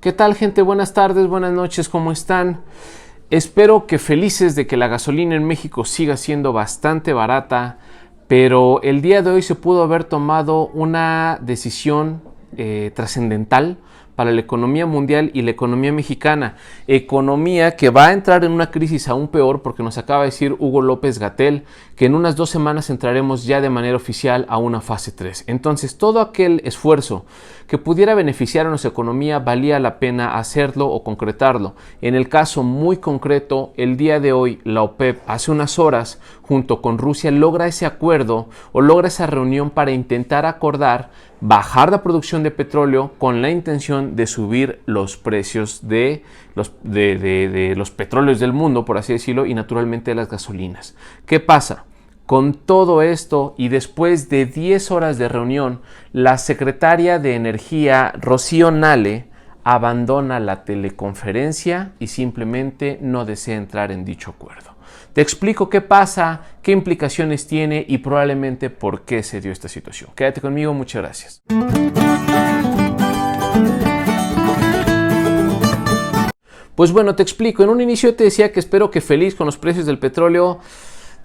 ¿Qué tal, gente? Buenas tardes, buenas noches, ¿cómo están? Espero que felices de que la gasolina en México siga siendo bastante barata, pero el día de hoy se pudo haber tomado una decisión trascendental para la economía mundial y la economía mexicana. Economía que va a entrar en una crisis aún peor, porque nos acaba de decir Hugo López-Gatell que en unas 2 semanas entraremos ya de manera oficial a una fase 3. Entonces, todo aquel esfuerzo que pudiera beneficiar a nuestra economía valía la pena hacerlo o concretarlo. En el caso muy concreto, el día de hoy la OPEP hace unas horas junto con Rusia logra ese acuerdo o logra esa reunión para intentar acordar bajar la producción de petróleo con la intención de subir los precios de los petróleos del mundo, por así decirlo, y naturalmente de las gasolinas. ¿Qué pasa? Con todo esto y después de 10 horas de reunión, la secretaria de Energía, Rocío Nale, abandona la teleconferencia y simplemente no desea entrar en dicho acuerdo. Te explico qué pasa, qué implicaciones tiene y probablemente por qué se dio esta situación. Quédate conmigo, muchas gracias. Pues bueno, te explico. En un inicio te decía que espero que feliz con los precios del petróleo.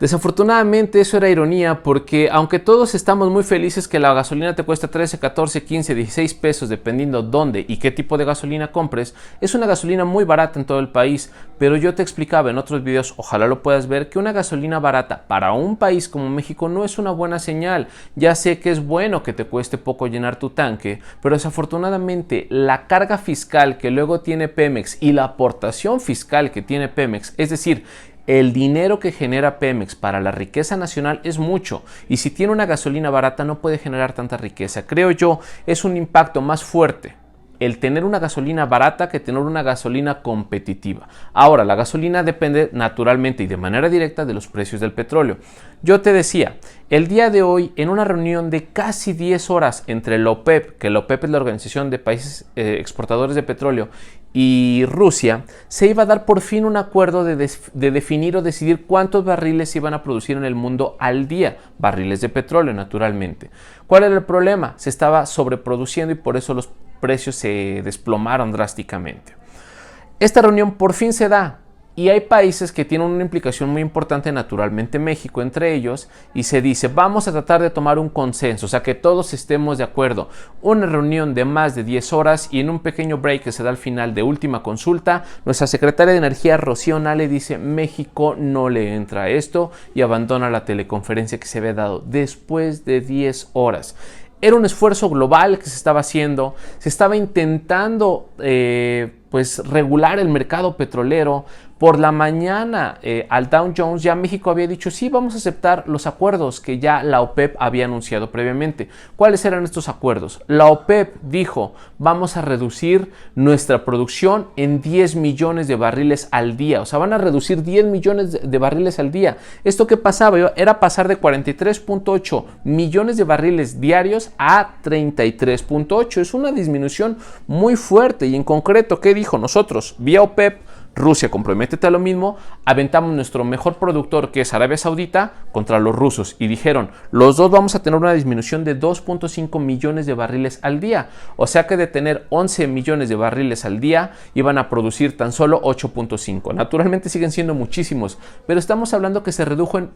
Desafortunadamente eso era ironía, porque aunque todos estamos muy felices que la gasolina te cuesta 13, 14, 15, 16 pesos dependiendo dónde y qué tipo de gasolina compres, es una gasolina muy barata en todo el país, pero yo te explicaba en otros videos, ojalá lo puedas ver, que una gasolina barata para un país como México no es una buena señal. Ya sé que es bueno que te cueste poco llenar tu tanque, pero desafortunadamente la carga fiscal que luego tiene Pemex y la aportación fiscal que tiene Pemex, es decir, el dinero que genera Pemex para la riqueza nacional es mucho, y si tiene una gasolina barata no puede generar tanta riqueza. Creo yo, es un impacto más fuerte el tener una gasolina barata que tener una gasolina competitiva. Ahora, la gasolina depende naturalmente y de manera directa de los precios del petróleo. Yo te decía, el día de hoy, en una reunión de casi 10 horas entre la OPEP, que la OPEP es la Organización de Países Exportadores de Petróleo, y Rusia, se iba a dar por fin un acuerdo de definir o decidir cuántos barriles se iban a producir en el mundo al día, barriles de petróleo naturalmente. ¿Cuál era el problema? Se estaba sobreproduciendo y por eso los precios se desplomaron drásticamente. Esta reunión por fin se da y hay países que tienen una implicación muy importante, naturalmente México entre ellos, y se dice vamos a tratar de tomar un consenso, o sea que todos estemos de acuerdo. Una reunión de más de 10 horas y en un pequeño break que se da al final de última consulta, nuestra secretaria de Energía Rocío Nale dice México no le entra a esto y abandona la teleconferencia que se había dado después de 10 horas. Era un esfuerzo global que se estaba haciendo, se estaba intentando regular el mercado petrolero. Por la mañana al Dow Jones ya México había dicho sí, vamos a aceptar los acuerdos que ya la OPEP había anunciado previamente. ¿Cuáles eran estos acuerdos? La OPEP dijo vamos a reducir nuestra producción en 10 millones de barriles al día. O sea, van a reducir 10 millones de barriles al día. ¿Esto qué pasaba? Era pasar de 43.8 millones de barriles diarios a 33.8. Es una disminución muy fuerte y en concreto, ¿qué dijo? Nosotros, vía OPEP, Rusia, comprométete a lo mismo, aventamos nuestro mejor productor que es Arabia Saudita contra los rusos y dijeron, los dos vamos a tener una disminución de 2.5 millones de barriles al día, o sea que de tener 11 millones de barriles al día iban a producir tan solo 8.5. Naturalmente siguen siendo muchísimos, pero estamos hablando que se redujo en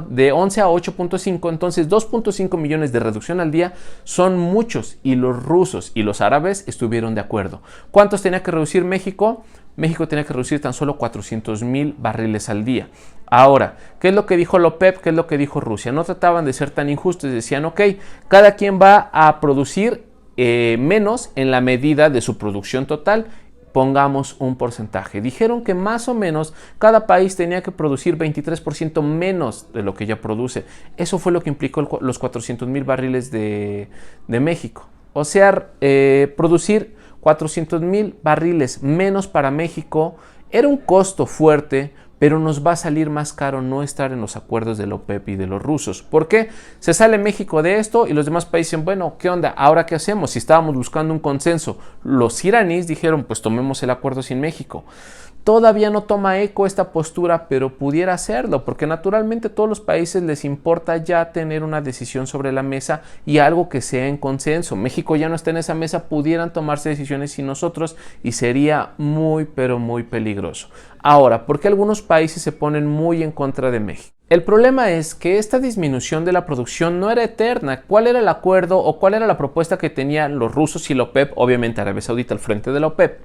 de 11 a 8.5, entonces 2.5 millones de reducción al día son muchos y los rusos y los árabes estuvieron de acuerdo. ¿Cuántos tenía que reducir México? México tenía que reducir tan solo 400,000 barriles al día. Ahora, ¿qué es lo que dijo la OPEP? ¿Qué es lo que dijo Rusia? No trataban de ser tan injustos, decían, ok, cada quien va a producir menos en la medida de su producción total. Pongamos un porcentaje. Dijeron que más o menos cada país tenía que producir 23% menos de lo que ya produce. Eso fue lo que implicó los 400,000 barriles de México. O sea, producir 400,000 barriles menos para México era un costo fuerte, pero nos va a salir más caro no estar en los acuerdos de la OPEP y de los rusos. ¿Por qué? Se sale México de esto y los demás países dicen, bueno, ¿qué onda? ¿Ahora qué hacemos? Si estábamos buscando un consenso. Los iraníes dijeron, pues tomemos el acuerdo sin México. Todavía no toma eco esta postura, pero pudiera hacerlo, porque naturalmente a todos los países les importa ya tener una decisión sobre la mesa y algo que sea en consenso. México ya no está en esa mesa, pudieran tomarse decisiones sin nosotros y sería muy, pero muy peligroso. Ahora, ¿por qué algunos países se ponen muy en contra de México? El problema es que esta disminución de la producción no era eterna. ¿Cuál era el acuerdo o cuál era la propuesta que tenían los rusos y la OPEP? Obviamente Arabia Saudita al frente de la OPEP.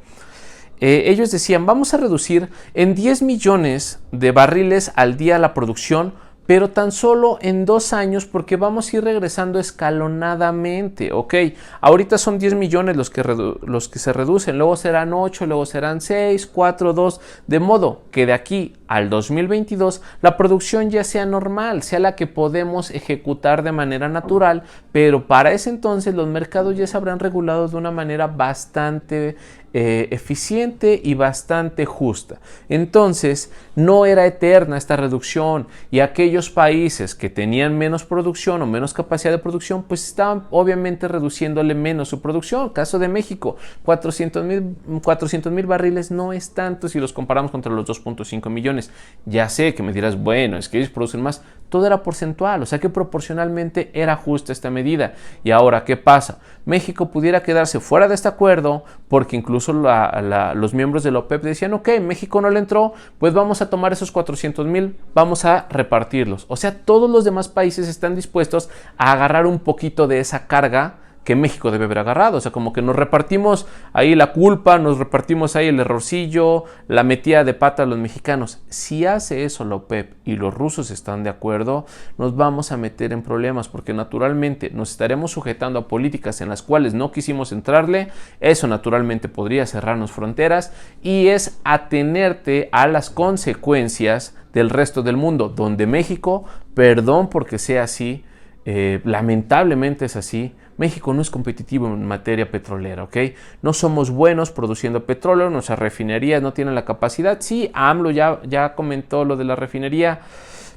Ellos decían, vamos a reducir en 10 millones de barriles al día la producción, pero tan solo en 2 años porque vamos a ir regresando escalonadamente, ¿ok? Ahorita son 10 millones los que se reducen, luego serán 8, luego serán 6, 4, 2, de modo que de aquí al 2022 la producción ya sea normal, sea la que podemos ejecutar de manera natural, pero para ese entonces los mercados ya se habrán regulado de una manera bastante eficiente y bastante justa. Entonces no era eterna esta reducción y aquellos países que tenían menos producción o menos capacidad de producción pues estaban obviamente reduciéndole menos su producción. Caso de México, 400,000 barriles no es tanto si los comparamos contra los 2.5 millones. Ya sé que me dirás, bueno, es que ellos producen más. Todo era porcentual, o sea que proporcionalmente era justa esta medida. Y ahora, ¿qué pasa? México pudiera quedarse fuera de este acuerdo porque incluso los miembros de la OPEP decían, ok, México no le entró, pues vamos a tomar esos 400,000, vamos a repartirlos. O sea, todos los demás países están dispuestos a agarrar un poquito de esa carga que México debe haber agarrado. O sea, como que nos repartimos ahí la culpa, nos repartimos ahí el errorcillo, la metida de pata a los mexicanos. Si hace eso la OPEP y los rusos están de acuerdo, nos vamos a meter en problemas porque naturalmente nos estaremos sujetando a políticas en las cuales no quisimos entrarle. Eso naturalmente podría cerrarnos fronteras y es atenerte a las consecuencias del resto del mundo, donde México, perdón porque sea así, lamentablemente es así, México no es competitivo en materia petrolera, ¿ok? No somos buenos produciendo petróleo, nuestras refinerías no tienen la capacidad. Sí, AMLO ya comentó lo de la refinería,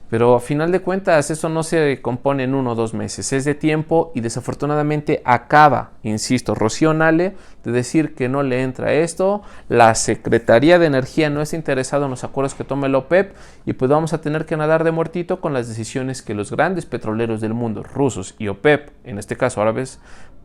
pero a final de cuentas eso no se compone en 1 o 2 meses, es de tiempo y desafortunadamente acaba, insisto, Rocío Nale de decir que no le entra esto, la Secretaría de Energía no está interesada en los acuerdos que tome la OPEP y pues vamos a tener que nadar de muertito con las decisiones que los grandes petroleros del mundo, rusos y OPEP, en este caso árabes,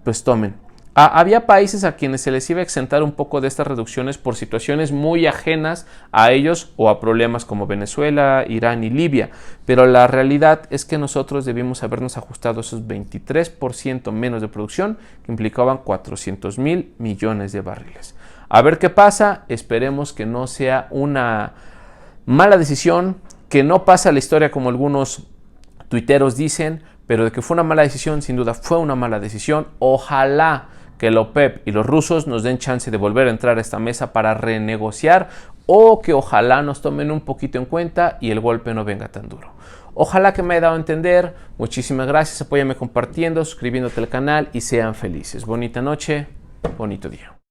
pues tomen. Había países a quienes se les iba a exentar un poco de estas reducciones por situaciones muy ajenas a ellos o a problemas como Venezuela, Irán y Libia, pero la realidad es que nosotros debimos habernos ajustado esos 23% menos de producción que implicaban 400,000 millones de barriles. A ver qué pasa, esperemos que no sea una mala decisión, que no pase a la historia como algunos tuiteros dicen, pero de que fue una mala decisión, sin duda fue una mala decisión. Ojalá que la OPEP y los rusos nos den chance de volver a entrar a esta mesa para renegociar o que ojalá nos tomen un poquito en cuenta y el golpe no venga tan duro. Ojalá que me haya dado a entender. Muchísimas gracias, apóyame compartiendo, suscribiéndote al canal y sean felices. Bonita noche, bonito día.